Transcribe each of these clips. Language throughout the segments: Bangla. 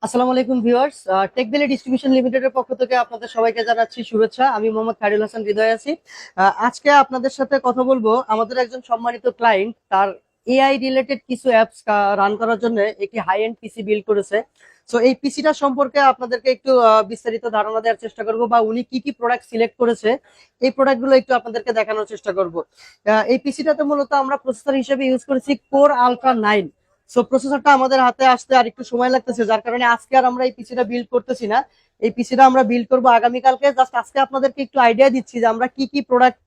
আসসালামু আলাইকুম ভিউয়ার্স, টেক ভ্যালি ডিস্ট্রিবিউশন লিমিটেডের পক্ষ থেকে আপনাদের সবাইকে জানাচ্ছি শুভেচ্ছা। আমি মোহাম্মদ খায়রুল হাসান হৃদয় আছি। আজকে আপনাদের সাথে কথা বলবো আমাদের একজন সম্মানিত ক্লায়েন্ট তার এআই রিলেটেড কিছু অ্যাপস রান করার জন্য একটি হাই এন্ড পিসি বিল্ড করেছে। সো এই পিসিটা সম্পর্কে আপনাদেরকে একটু বিস্তারিত ধারণা দেওয়ার চেষ্টা করব, বা উনি কি কি প্রোডাক্ট সিলেক্ট করেছে এই প্রোডাক্টগুলো একটু আপনাদেরকে দেখানোর চেষ্টা করব। এই পিসিটাতে মূলত আমরা প্রসেসর হিসেবে ইউজ করেছি কোর আলট্রা 9। সো প্রসেসরটা আমাদের হাতে আসতে আর একটু সময় লাগতেছে, যার কারণে আজকে আর আমরা এই পিসিটা বিল্ড করতেছি না। এই পিসিটা আমরা বিল্ড করবো আগামীকালকে। জাস্ট আজকে আপনাদেরকে একটু আইডিয়া দিচ্ছি যে আমরা কি কি প্রোডাক্ট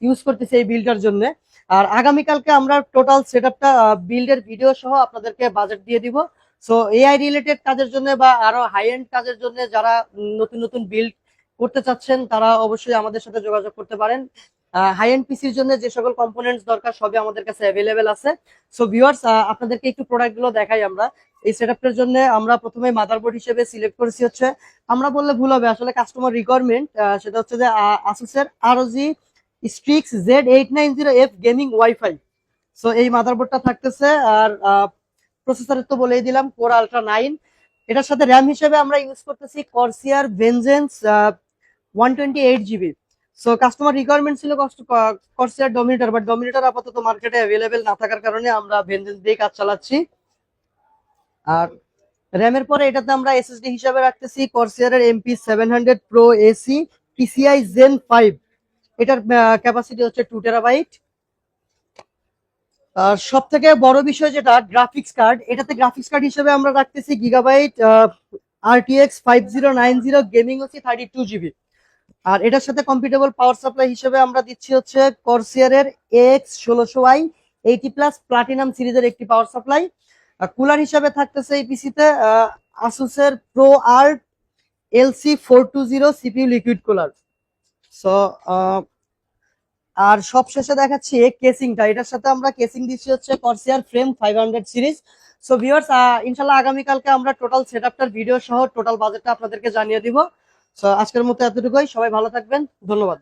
ইউজ করতেছি এই বিল্ডের জন্য। আর আগামীকালকে আমরা টোটাল সেটআপটা বিল্ডের ভিডিও সহ আপনাদেরকে বাজেট দিয়ে দিব। সো এআই রিলেটেড কাজের জন্য বা আরো হাই এন্ড কাজের জন্য যারা নতুন নতুন বিল্ড করতে চাচ্ছেন তারা অবশ্যই আমাদের সাথে যোগাযোগ করতে পারেন। হাই এন্ড পিসির জন্য যে সকল কম্পোনেন্টস দরকার সবই আমাদের কাছে অ্যাভেলেবেল আছে। সো ভিউয়ার্স, আপনাদেরকে একটু প্রোডাক্ট গুলো দেখাই। আমরা এই সেটআপটার জন্য আমরা প্রথমে মাদারবোর্ড হিসেবে সিলেক্ট করেছি হচ্ছে, আমরা বললে ভুল হবে, আসলে কাস্টমার রিকোয়ারমেন্ট, সেটা হচ্ছে যে আসুসের ROG Strix Z890F gaming wifi. So এই মাদারবোর্ডটা থাকতেছে। আর প্রসেসরের তো বলেই দিলাম কোর আলট্রা 9। এটার সাথে র্যাম হিসেবে আমরা ইউজ করতেছি কর্সিয়ার vengeance 128 GB। So customer requirement ছিল কর্সিয়ার ডমিনেটর, বাট ডমিনেটর আপাতত মার্কেটে অ্যাভেলেবেল না থাকার কারণে আমরা ভেনজেন্স দিয়ে কাজ চালাচ্ছি। আর র্যামের পরে এটাতে আমরা এসএসডি হিসাবে রাখতেছি কর্সিয়ারের MP700 Pro AC PCI Gen 5। এটার ক্যাপাসিটি হচ্ছে 2 TB। আর সব থেকে বড় বিষয় যেটা গ্রাফিক্স কার্ড, এটাতে গ্রাফিক্স কার্ড হিসেবে আমরা রাখতেছি gigabyte RTX 5090 gaming OC 32 GB। আর এটার সাথে কম্পিটেবল পাওয়ার সাপ্লাই হিসেবে আমরা দিচ্ছি হচ্ছে কর্সিয়ারের AX1600i 80+ প্লাটিনাম সিরিজের একটি পাওয়ার সাপ্লাই। কুলার হিসেবে থাকতেছে এই পিসিতে আসুসের pro art LC420 CPU liquid cooler. So আর সবশেষে দেখাচ্ছি কেসিংটা। এটার সাথে আমরা কেসিং দিচ্ছি হচ্ছে Corsair frame 500 series. So viewers, ইনশাল্লাহ আগামীকালকে আমরা টোটাল সেটআপটার ভিডিও সহ টোটাল বাজেটটা আপনাদেরকে জানিয়ে দিব। সো আজকের মতো এতটুকুই, সবাই ভালো থাকবেন, ধন্যবাদ।